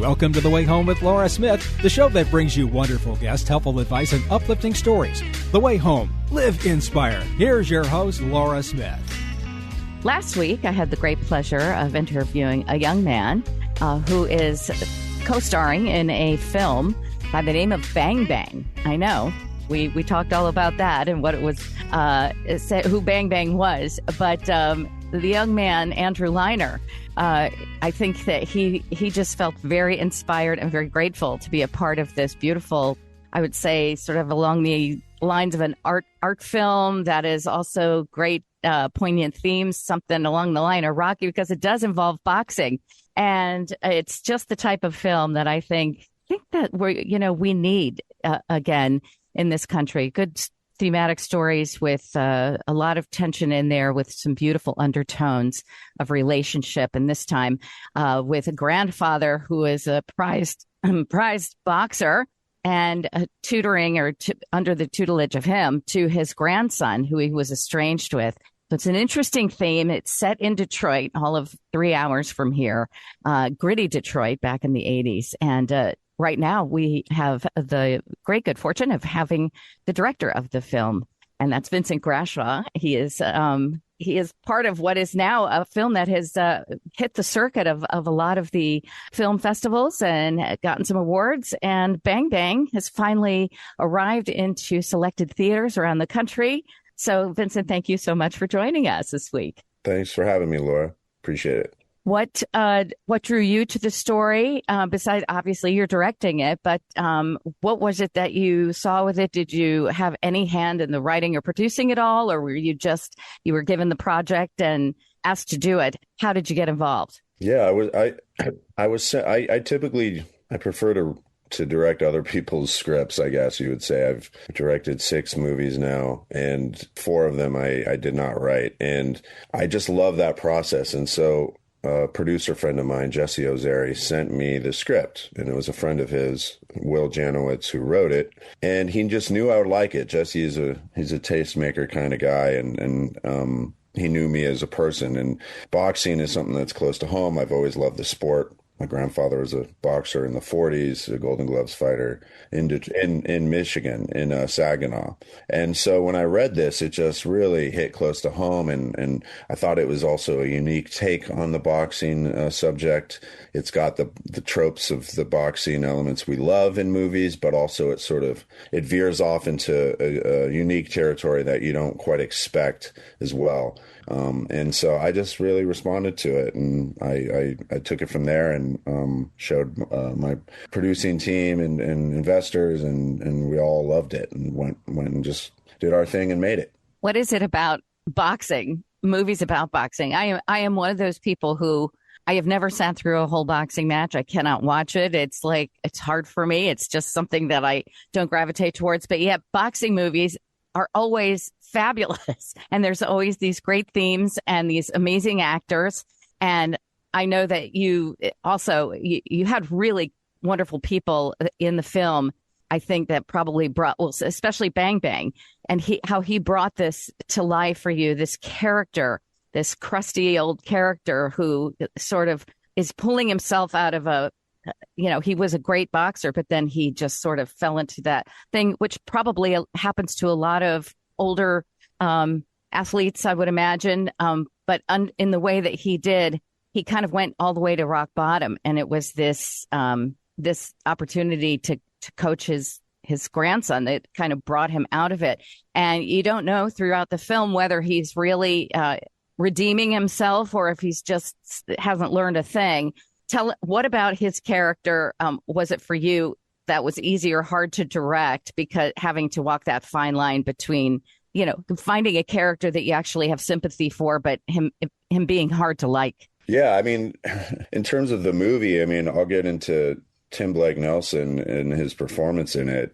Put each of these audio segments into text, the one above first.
Welcome to The Way Home with Laura Smith, the show that brings you wonderful guests, helpful advice, and uplifting stories. The Way Home. Live inspired. Here's your host, Laura Smith. Last week, I had the great pleasure of interviewing a young man who is co-starring in a film by the name of Bang Bang. I know. We talked all about that and what it was, who Bang Bang was. But the young man, Andrew Liner, I think that he just felt very inspired and very grateful to be a part of this beautiful, I would say, sort of along the lines of an art film that is also great, poignant themes, something along the line of Rocky, because it does involve boxing. And it's just the type of film that I think that we need again in this country. Good thematic stories with a lot of tension in there, with some beautiful undertones of relationship. And this time with a grandfather who is a prized boxer and tutoring under the tutelage of him to his grandson, who he was estranged with. So it's an interesting theme. It's set in Detroit, all of 3 hours from here, gritty Detroit back in the 80s. And right now we have the great good fortune of having the director of the film, and that's Vincent Grashaw. He is part of what is now a film that has hit the circuit of a lot of the film festivals and gotten some awards. And Bang Bang has finally arrived into selected theaters around the country. So, Vincent, thank you so much for joining us this week. Thanks for having me, Laura. Appreciate it. What drew you to the story? Besides, obviously, you're directing it, but what was it that you saw with it? Did you have any hand in the writing or producing it all, or were you were given the project and asked to do it? How did you get involved? Yeah, I typically prefer to direct other people's scripts, I guess you would say. I've directed 6 movies now, and 4 of them I did not write. And I just love that process. And so a producer friend of mine, Jesse Ozeri, sent me the script, and it was a friend of his, Will Janowitz, who wrote it. And he just knew I would like it. Jesse he's a tastemaker kind of guy, and he knew me as a person. And boxing is something that's close to home. I've always loved the sport. My grandfather was a boxer in the 40s, a Golden Gloves fighter in Michigan, in Saginaw. And so when I read this, it just really hit close to home. And I thought it was also a unique take on the boxing subject. It's got the tropes of the boxing elements we love in movies, but also it veers off into a unique territory that you don't quite expect as well. And so I just really responded to it, and I took it from there and showed my producing team and investors, and we all loved it and went and just did our thing and made it. What is it about boxing, movies about boxing? I am one of those people who I have never sat through a whole boxing match. I cannot watch it. It's hard for me. It's just something that I don't gravitate towards. But yet boxing movies are always fabulous. And there's always these great themes and these amazing actors. And I know that you also, you had really wonderful people in the film, I think, that probably brought, well, especially Bang Bang, and how he brought this to life for you, this character, this crusty old character who sort of is pulling himself out of he was a great boxer, but then he just sort of fell into that thing, which probably happens to a lot of older athletes, I would imagine. But in the way that he did, he kind of went all the way to rock bottom. And it was this opportunity to coach his grandson that kind of brought him out of it. And you don't know throughout the film whether he's really redeeming himself or if he's just hasn't learned a thing. What about his character was it for you that was easy or hard to direct, because having to walk that fine line between, finding a character that you actually have sympathy for, but him being hard to like? Yeah, I mean, in terms of the movie, I'll get into Tim Blake Nelson and his performance in it.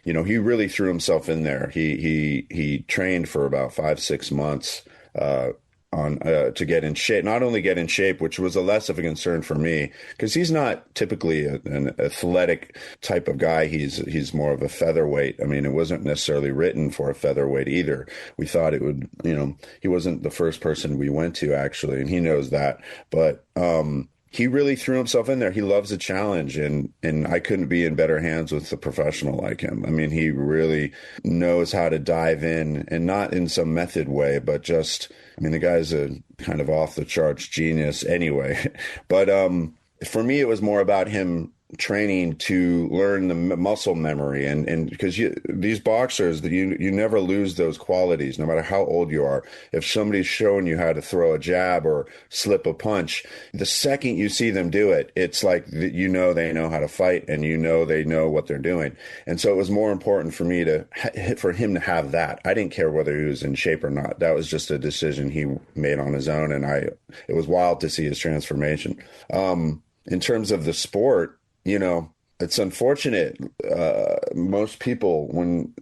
He really threw himself in there. He trained for about 5-6 months to get in shape, not only get in shape, which was a less of a concern for me, because he's not typically an athletic type of guy. He's more of a featherweight. It wasn't necessarily written for a featherweight either. We thought it would, he wasn't the first person we went to, actually, and he knows that. But he really threw himself in there. He loves a challenge, and I couldn't be in better hands with a professional like him. I mean, he really knows how to dive in, and not in some method way, but just, I mean, the guy's a kind of off the charts genius anyway. But for me, it was more about him training to learn the muscle memory, and because these boxers, you never lose those qualities no matter how old you are. If somebody's showing you how to throw a jab or slip a punch, the second you see them do it, it's like they know how to fight, and they know what they're doing. And so it was more important for me for him to have that. I didn't care whether he was in shape or not. That was just a decision he made on his own, and it was wild to see his transformation. In terms of the sport, it's unfortunate. Most people, when,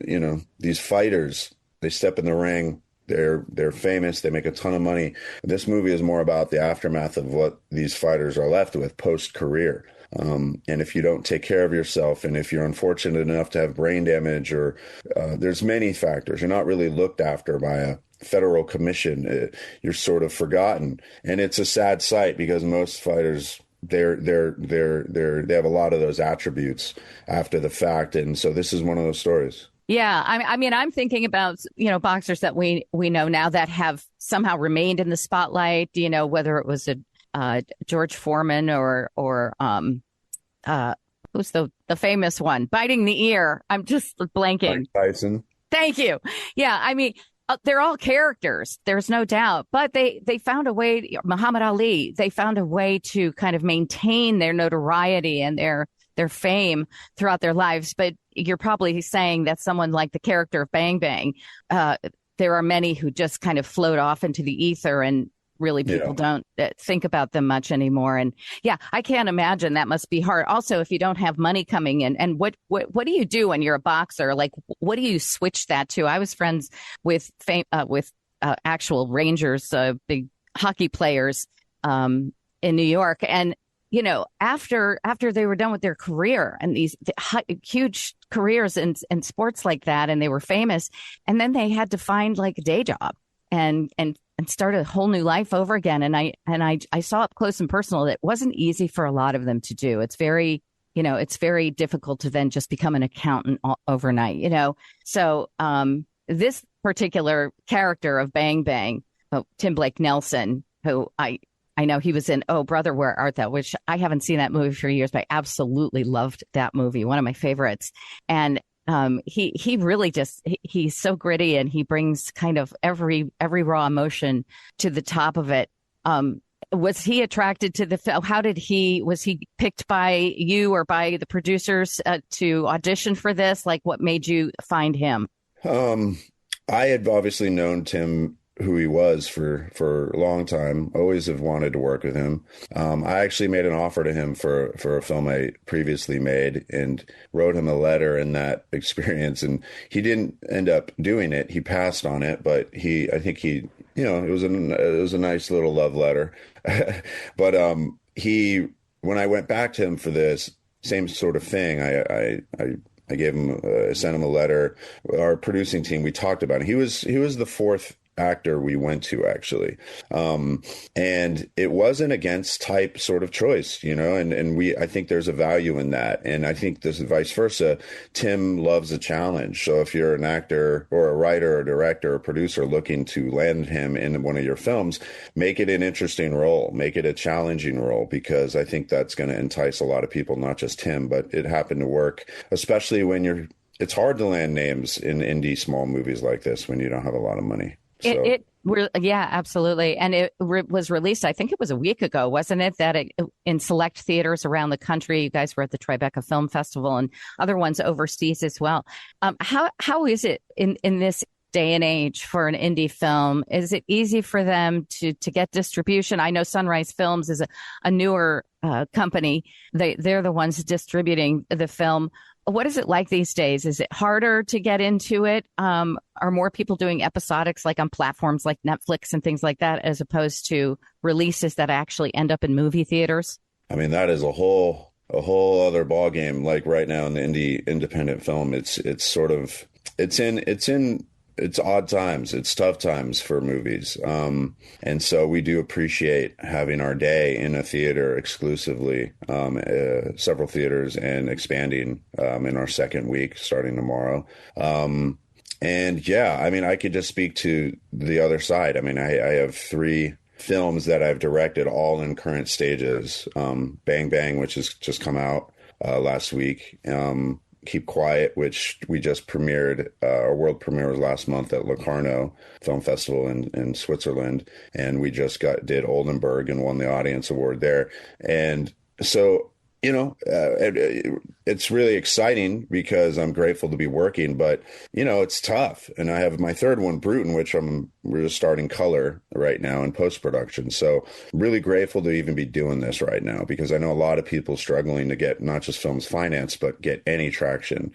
these fighters, they step in the ring, they're famous, they make a ton of money. This movie is more about the aftermath of what these fighters are left with post-career. And if you don't take care of yourself, and if you're unfortunate enough to have brain damage, or there's many factors, you're not really looked after by a federal commission. You're sort of forgotten. And it's a sad sight, because most fighters, they have a lot of those attributes after the fact, and so this is one of those stories. Yeah, I mean, I'm thinking about boxers that we know now that have somehow remained in the spotlight. Whether it was a George Foreman or who's the famous one biting the ear. I'm just blanking. Mike Tyson. Thank you. Yeah, I mean, they're all characters. There's no doubt. But they found a way, Muhammad Ali, they found a way to kind of maintain their notoriety and their fame throughout their lives. But you're probably saying that someone like the character of Bang Bang, there are many who just kind of float off into the ether, and really people don't think about them much anymore. And yeah, I can't imagine that must be hard. Also, if you don't have money coming in, and what do you do when you're a boxer? Like, what do you switch that to? I was friends with actual Rangers, big hockey players in New York. And, after they were done with their career and these huge careers in sports like that, and they were famous, and then they had to find like a day job and start a whole new life over again. And I saw up close and personal that it wasn't easy for a lot of them to do. It's very, it's very difficult to then just become an accountant overnight, So this particular character of Bang Bang, Tim Blake Nelson, who I know he was in Oh Brother, Where Art Thou, which I haven't seen that movie for years, but I absolutely loved that movie. One of my favorites. And he really he's so gritty, and he brings kind of every raw emotion to the top of it. Was he attracted to the film? Was he picked by you or by the producers to audition for this? Like, what made you find him? I had obviously known Tim, who he was, for a long time. Always have wanted to work with him. I actually made an offer to him for a film I previously made, and wrote him a letter in that experience, and he didn't end up doing it. He passed on it, but I think it was a nice little love letter. But when I went back to him for this same sort of thing, I gave him, sent him a letter. Our producing team, we talked about it. He was the fourth actor we went to, actually. And it wasn't against type sort of choice, and I think there's a value in that. And I think this is vice versa. Tim loves a challenge. So if you're an actor or a writer or director or producer looking to land him in one of your films, make it an interesting role, make it a challenging role, because I think that's going to entice a lot of people, not just him. But it happened to work, especially when it's hard to land names in indie small movies like this when you don't have a lot of money. Yeah, absolutely. And it was released, I think it was a week ago, wasn't it? That in select theaters around the country. You guys were at the Tribeca Film Festival and other ones overseas as well. How is it in this day and age for an indie film? Is it easy for them to get distribution? I know Sunrise Films is a newer company. They're the ones distributing the film. What is it like these days? Is it harder to get into it? Are more people doing episodics like on platforms like Netflix and things like that, as opposed to releases that actually end up in movie theaters? I mean, that is a whole other ballgame. Like right now in the independent film, it's in it's odd times. It's tough times for movies. And so we do appreciate having our day in a theater exclusively, several theaters, and expanding in our second week starting tomorrow. And yeah, I mean, I could just speak to the other side. I mean, I have 3 films that I've directed, all in current stages. Bang Bang, which has just come out last week. Keep Quiet, which we just premiered. Our world premiere was last month at Locarno Film Festival in Switzerland, and we just did Oldenburg and won the audience award there. And so, you know, it's really exciting because I'm grateful to be working, but, you know, it's tough. And I have my third one, Bruton, which we're just starting color right now in post-production. So really grateful to even be doing this right now, because I know a lot of people struggling to get not just films financed, but get any traction.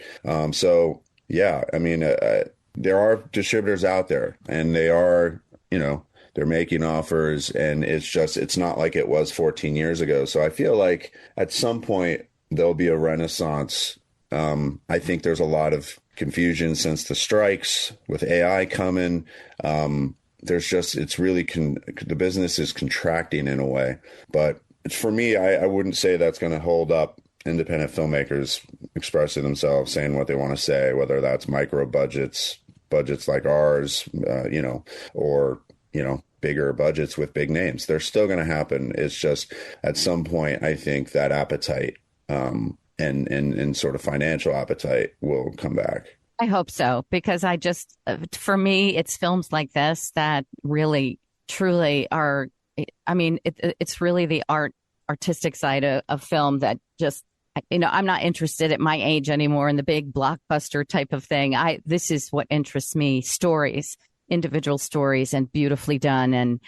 So, yeah, I mean, there are distributors out there, and they are, you know, they're making offers, and it's not like it was 14 years ago. So I feel like at some point there'll be a renaissance. I think there's a lot of confusion since the strikes with AI coming. It's really, the business is contracting in a way. But for me, I wouldn't say that's going to hold up independent filmmakers expressing themselves, saying what they want to say, whether that's micro budgets like ours, you know, or, you know, bigger budgets with big names. They're still going to happen. It's just at some point, I think that appetite and sort of financial appetite will come back. I hope so, because for me, it's films like this that really, truly are, I mean, it's really the artistic side of film that just, you know, I'm not interested at my age anymore in the big blockbuster type of thing. This is what interests me: stories, individual stories, and beautifully done, and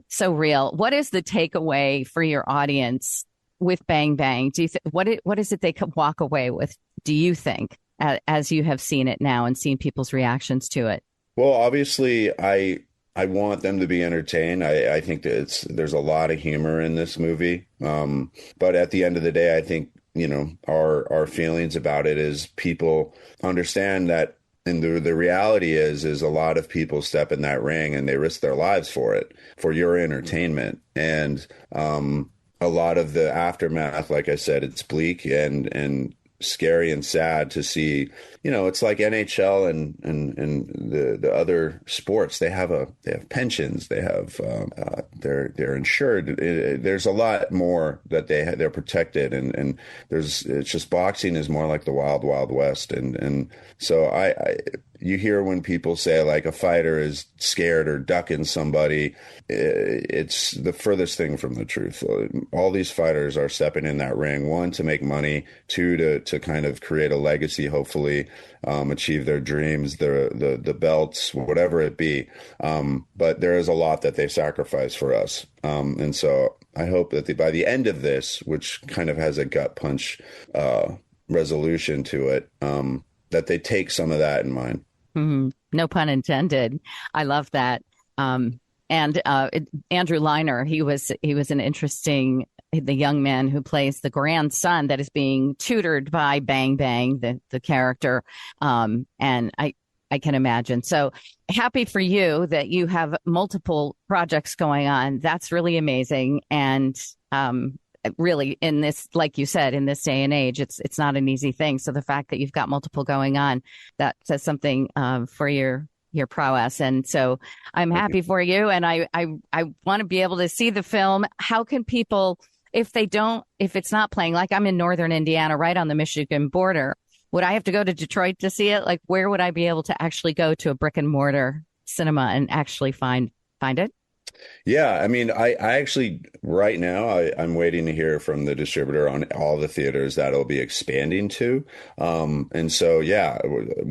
so real. What is the takeaway for your audience with Bang Bang? Do you what is it they could walk away with, do you think, as you have seen it now and seen people's reactions to it? Well, obviously, I want them to be entertained. I think that there's a lot of humor in this movie, but at the end of the day, I think, you know, our feelings about it is people understand that. And the reality is a lot of people step in that ring and they risk their lives for it, for your entertainment. And a lot of the aftermath, like I said, it's bleak and scary and sad to see. You know, it's like NHL and the other sports. They have pensions. They have they're insured. There's a lot more that they're protected, and it's just boxing is more like the wild west, and so you hear when people say like a fighter is scared or ducking somebody, it's the furthest thing from the truth. All these fighters are stepping in that ring, 1, to make money, 2, to kind of create a legacy, hopefully, achieve their dreams, the belts, whatever it be. But there is a lot that they sacrifice for us. And so I hope that by the end of this, which kind of has a gut punch resolution to it, that they take some of that in mind. Mm-hmm. No pun intended. I love that. And Andrew Liner, he was an interesting, the young man who plays the grandson that is being tutored by Bang Bang, the character. And I can imagine. So happy for you that you have multiple projects going on. That's really amazing. And really, in this, like you said, in this day and age, it's not an easy thing. So the fact that you've got multiple going on, that says something for your prowess. And so I'm happy for you. And I want to be able to see the film. How can people, if it's not playing, like I'm in northern Indiana, right on the Michigan border, would I have to go to Detroit to see it? Like, where would I be able to actually go to a brick and mortar cinema and actually find it? Yeah, I mean, I actually, right now, I'm waiting to hear from the distributor on all the theaters that it'll be expanding to. And so, yeah,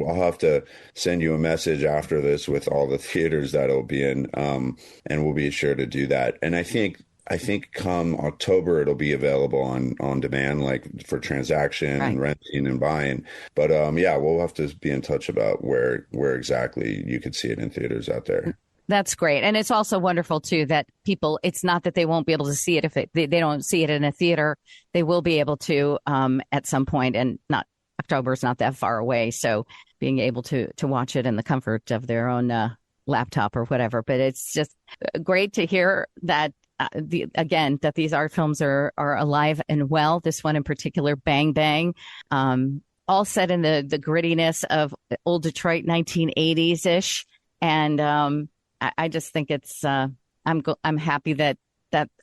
I'll have to send you a message after this with all the theaters that it'll be in, and we'll be sure to do that. And I think come October, it'll be available on demand, like for transaction, right, and renting and buying. But yeah, we'll have to be in touch about where exactly you could see it in theaters out there. That's great. And it's also wonderful, too, that people, it's not that they won't be able to see it if they don't see it in a theater. They will be able to at some point, and not a October's not that far away, so being able to watch it in the comfort of their own laptop or whatever. But it's just great to hear that that these art films are alive and well. This one in particular, Bang Bang, all set in the grittiness of old Detroit 1980s ish, and I just think it's I'm happy that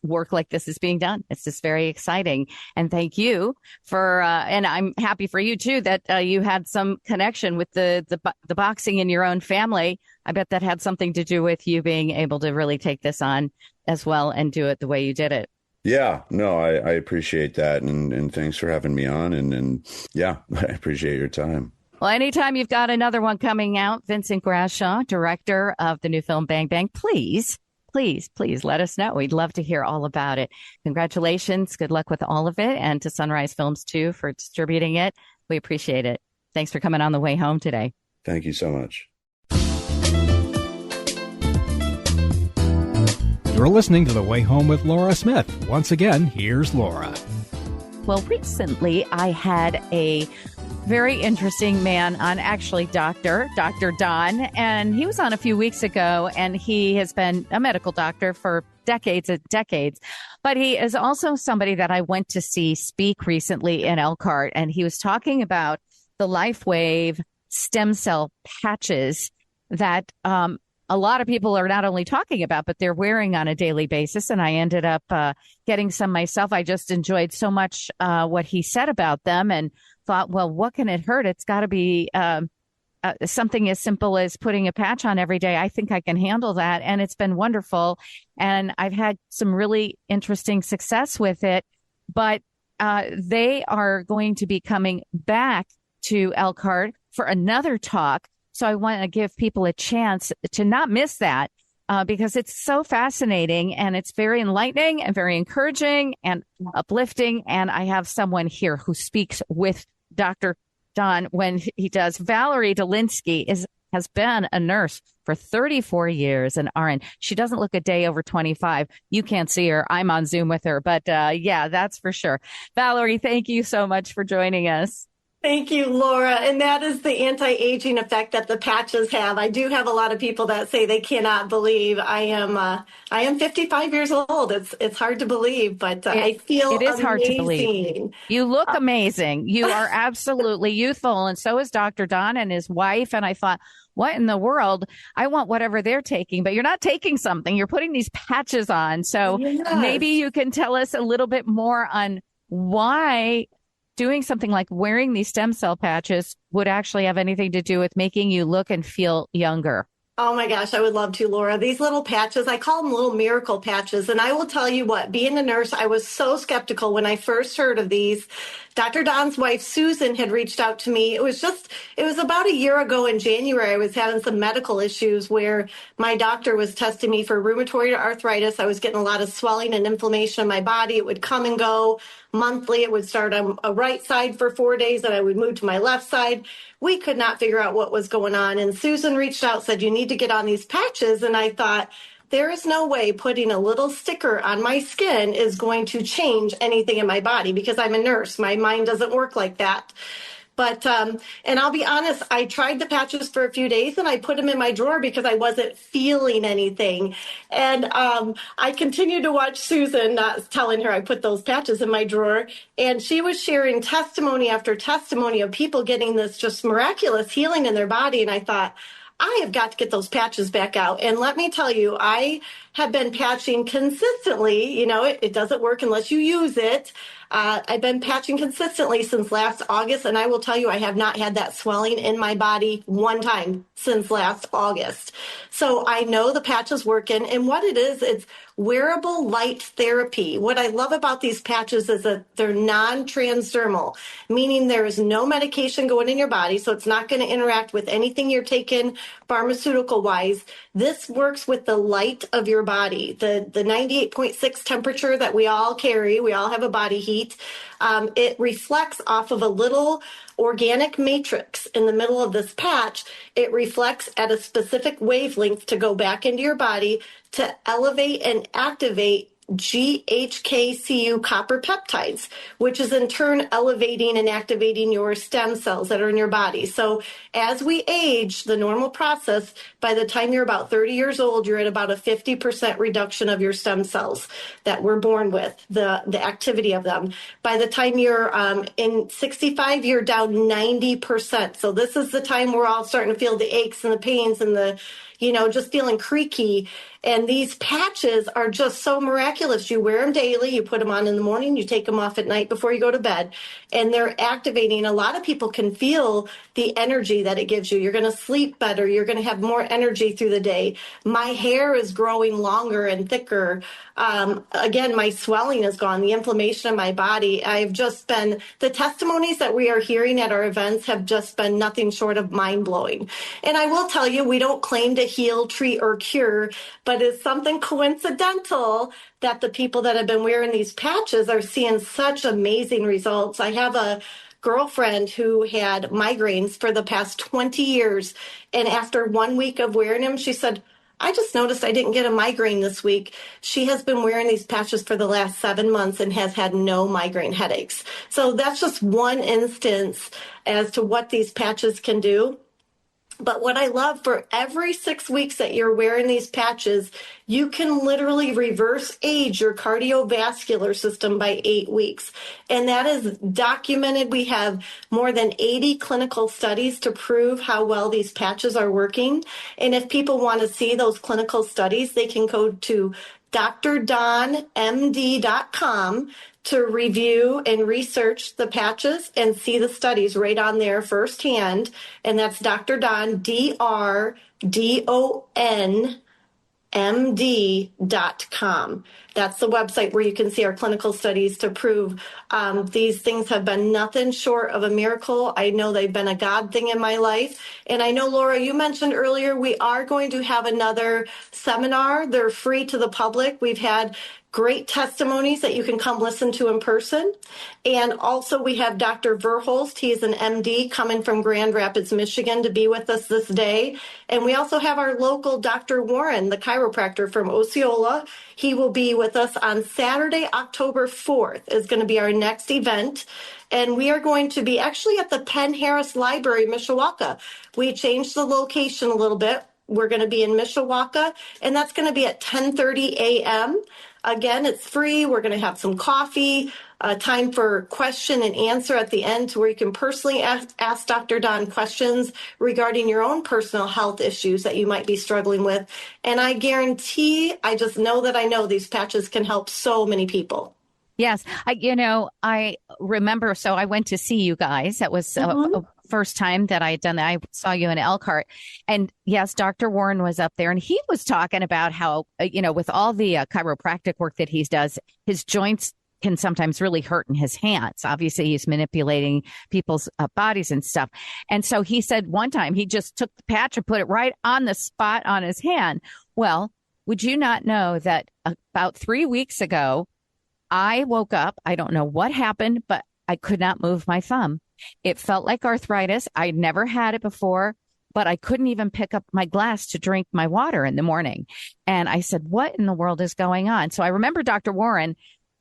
work like this is being done. It's just very exciting. And thank you for, and I'm happy for you too, that you had some connection with the boxing in your own family. I bet that had something to do with you being able to really take this on as well and do it the way you did it. Yeah, no, I appreciate that. And thanks for having me on. And yeah, I appreciate your time. Well, anytime you've got another one coming out, Vincent Grashaw, director of the new film Bang Bang, please let us know. We'd love to hear all about it. Congratulations. Good luck with all of it. And to Sunrise Films, too, for distributing it. We appreciate it. Thanks for coming on the way home today. Thank you so much. You're listening to The Way Home with Laura Smith. Once again, here's Laura. Well, recently I had a very interesting man on, actually Dr. Don, and he was on a few weeks ago, and he has been a medical doctor for decades and decades, but he is also somebody that I went to see speak recently in Elkhart, and he was talking about the Lifewave Stemcell patches that a lot of people are not only talking about, but they're wearing on a daily basis. And I ended up getting some myself. I just enjoyed so much what he said about them and thought, well, what can it hurt? It's got to be something as simple as putting a patch on every day. I think I can handle that. And it's been wonderful. And I've had some really interesting success with it. But they are going to be coming back to Elkhart for another talk. So I want to give people a chance to not miss that because it's so fascinating and it's very enlightening and very encouraging and uplifting. And I have someone here who speaks with Dr. Don when he does. Valerie Delinski has been a nurse for 34 years, an RN. She doesn't look a day over 25. You can't see her. I'm on Zoom with her. But yeah, that's for sure. Valerie, thank you so much for joining us. Thank you, Laura. And that is the anti-aging effect that the patches have. I do have a lot of people that say they cannot believe I am 55 years old. It's hard to believe, but I feel it is amazing. Hard to believe. You look amazing. You are absolutely youthful. And so is Dr. Don and his wife. And I thought, what in the world? I want whatever they're taking, but you're not taking something. You're putting these patches on. So maybe you can tell us a little bit more on why doing something like wearing these stem cell patches would actually have anything to do with making you look and feel younger. Oh my gosh, I would love to, Laura. These little patches, I call them little miracle patches. And I will tell you what, being a nurse, I was so skeptical when I first heard of these. Dr. Don's wife, Susan, had reached out to me. It was about a year ago in January. I was having some medical issues where my doctor was testing me for rheumatoid arthritis. I was getting a lot of swelling and inflammation in my body. It would come and go monthly. It would start on a right side for 4 days, and I would move to my left side. We could not figure out what was going on. And Susan reached out, said, you need to get on these patches. And I thought, there is no way putting a little sticker on my skin is going to change anything in my body because I'm a nurse. My mind doesn't work like that. But, and I'll be honest, I tried the patches for a few days and I put them in my drawer because I wasn't feeling anything. And I continued to watch Susan, not telling her I put those patches in my drawer. And she was sharing testimony after testimony of people getting this just miraculous healing in their body. And I thought, I have got to get those patches back out. And let me tell you, I have been patching consistently. You know, it doesn't work unless you use it. I've been patching consistently since last August, and I will tell you, I have not had that swelling in my body one time since last August. So I know the patch is working, and what it is, it's wearable light therapy. What I love about these patches is that they're non-transdermal, meaning there is no medication going in your body, so it's not going to interact with anything you're taking pharmaceutical-wise. This works with the light of your body, the 98.6 temperature that we all carry. We all have a body heat. It reflects off of a little organic matrix in the middle of this patch. It reflects at a specific wavelength to go back into your body to elevate and activate GHKCU copper peptides, which is in turn elevating and activating your stem cells that are in your body. So as we age, the normal process, by the time you're about 30 years old, you're at about a 50% reduction of your stem cells that we're born with, the activity of them. By the time you're in 65, you're down 90%. So this is the time we're all starting to feel the aches and the pains and the, just feeling creaky. And these patches are just so miraculous. You wear them daily. You put them on in the morning. You take them off at night before you go to bed. And they're activating. A lot of people can feel the energy that it gives you. You're going to sleep better. You're going to have more energy through the day. My hair is growing longer and thicker. Again, my swelling is gone. The inflammation in my body. The testimonies that we are hearing at our events have just been nothing short of mind blowing. And I will tell you, we don't claim to heal, treat, or cure, but it's something coincidental that the people that have been wearing these patches are seeing such amazing results. I have a girlfriend who had migraines for the past 20 years. And after 1 week of wearing them, she said, I just noticed I didn't get a migraine this week. She has been wearing these patches for the last 7 months and has had no migraine headaches. So that's just one instance as to what these patches can do. But what I love, for every 6 weeks that you're wearing these patches, you can literally reverse age your cardiovascular system by 8 weeks. And that is documented. We have more than 80 clinical studies to prove how well these patches are working. And if people want to see those clinical studies, they can go to drdonmd.com to review and research the patches and see the studies right on there firsthand. And that's Dr. Don, DRDONMD.com. That's the website where you can see our clinical studies to prove these things have been nothing short of a miracle. I know they've been a God thing in my life. And I know, Laura, you mentioned earlier, we are going to have another seminar. They're free to the public. We've had great testimonies that you can come listen to in person. And also we have Dr. Verholst. He is an MD coming from Grand Rapids, Michigan to be with us this day. And we also have our local Dr. Warren, the chiropractor from Osceola. He will be with us on Saturday, October 4th is going to be our next event. And we are going to be actually at the Penn Harris Library, Mishawaka. We changed the location a little bit. We're going to be in Mishawaka, and that's going to be at 10:30 a.m. Again, it's free. We're going to have some coffee, time for question and answer at the end, to where you can personally ask Dr. Don questions regarding your own personal health issues that you might be struggling with. And I guarantee, I just know that I know these patches can help so many people. Yes. I remember, so I went to see you guys. That was a first time that I had done that. I saw you in Elkhart. And yes, Dr. Warren was up there, and he was talking about how, with all the chiropractic work that he does, his joints can sometimes really hurt in his hands. Obviously, he's manipulating people's bodies and stuff. And so he said one time he just took the patch and put it right on the spot on his hand. Well, would you not know that about 3 weeks ago, I woke up, I don't know what happened, but I could not move my thumb. It felt like arthritis. I'd never had it before, but I couldn't even pick up my glass to drink my water in the morning. And I said, what in the world is going on? So I remember Dr. Warren,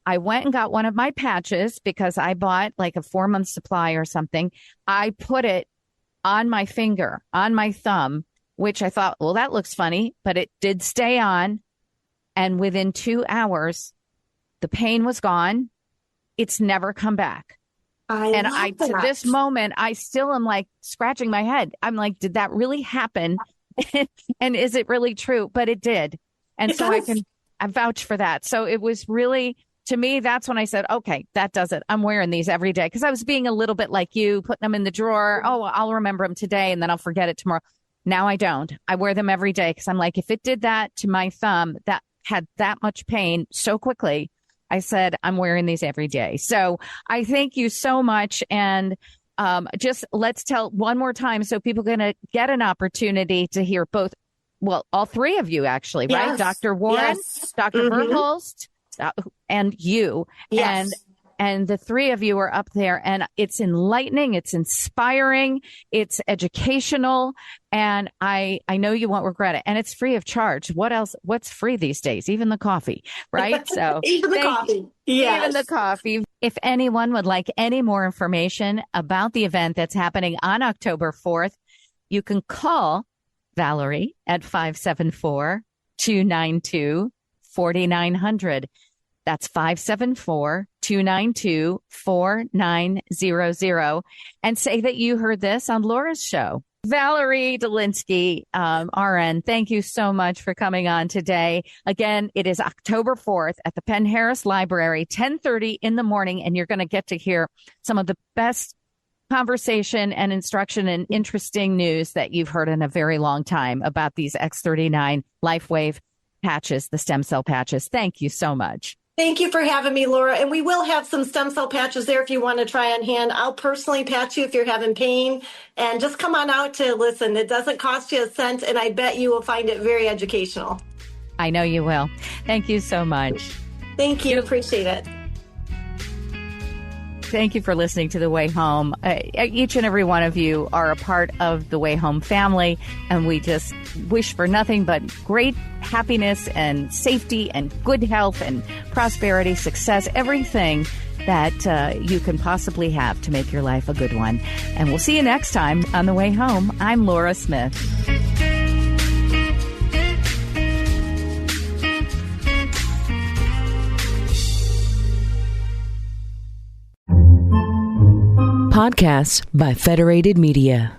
I went and got one of my patches because I bought like a 4-month supply or something. I put it on my finger, on my thumb, which I thought, well, that looks funny, but it did stay on. And within 2 hours, the pain was gone. It's never come back. To this moment, I still am like scratching my head. I'm like, did that really happen? And is it really true? But it did. And so I vouch for that. So it was really, to me, that's when I said, okay, that does it. I'm wearing these every day, because I was being a little bit like you, putting them in the drawer. Oh, I'll remember them today and then I'll forget it tomorrow. Now I don't. I wear them every day, because I'm like, if it did that to my thumb that had that much pain so quickly, I said, I'm wearing these every day. So I thank you so much. And just let's tell one more time, so people are going to get an opportunity to hear both. Well, all three of you, actually, right? Yes. Dr. Warren, Yes. Dr. Verholst, and you. Yes. And the three of you are up there, and it's enlightening, it's inspiring, it's educational, and I know you won't regret it. And it's free of charge. What else? What's free these days? Even the coffee, right? So even the coffee. Yes. Even the coffee. If anyone would like any more information about the event that's happening on October 4th, you can call Valerie at 574-292-4900. That's 574-292-4900, and say that you heard this on Laura's show. Valerie Delinski, RN, thank you so much for coming on today. Again, it is October 4th at the Penn Harris Library, 10:30 in the morning, and you're going to get to hear some of the best conversation and instruction and interesting news that you've heard in a very long time about these X39 Lifewave patches, the stem cell patches. Thank you so much. Thank you for having me, Laura. And we will have some stem cell patches there if you want to try on hand. I'll personally patch you if you're having pain. And just come on out to listen. It doesn't cost you a cent, and I bet you will find it very educational. I know you will. Thank you so much. Thank you. Appreciate it. Thank you for listening to The Way Home. Each and every one of you are a part of the Way Home family, and we just wish for nothing but great happiness and safety and good health and prosperity, success, everything that you can possibly have to make your life a good one. And we'll see you next time on The Way Home. I'm Laura Smith. Podcasts by Federated Media.